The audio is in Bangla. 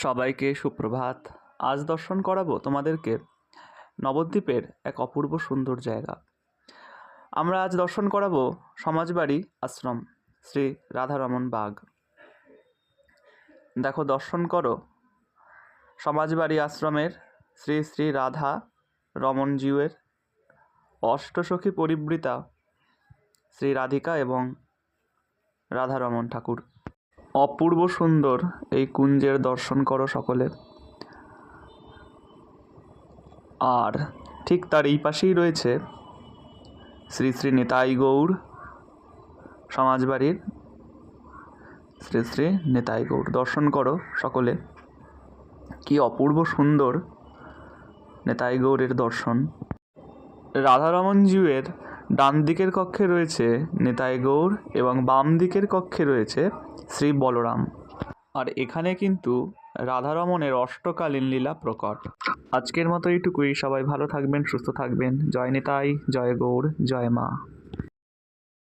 সবাইকে সুপ্রভাত। আজ দর্শন করাবো তোমাদেরকে নবদ্বীপের এক অপূর্ব সুন্দর জায়গা। আমরা আজ দর্শন করাবো সমাজবাড়ি আশ্রম, শ্রী রাধারমণ বাগ। দেখো, দর্শন করো সমাজবাড়ি আশ্রমের শ্রী শ্রী রাধা রমণজিউয়ের অষ্টসখী পরিবৃতা শ্রী রাধিকা এবং রাধারমণ ঠাকুর। অপূর্ব সুন্দর এই কুঞ্জের দর্শন করো সকলে। আর ঠিক তার এই পাশেই রয়েছে শ্রী শ্রী নিতাই গৌর সমাজবাড়ির শ্রী শ্রী নিতাই গৌর। দর্শন করো সকলে, কি অপূর্ব সুন্দর নিতাই গৌরের দর্শন। রাধারমণজিউয়ের ডান দিকের কক্ষে রয়েছে নিতাই গৌর এবং বাম দিকের কক্ষে রয়েছে শ্রী বলরাম। আর এখানে কিন্তু রাধারমণের অষ্টকালীন লীলা প্রকট। আজকের মতো এইটুকুই। সবাই ভালো থাকবেন, সুস্থ থাকবেন। জয় নিতাই, জয় গৌর, জয় মা।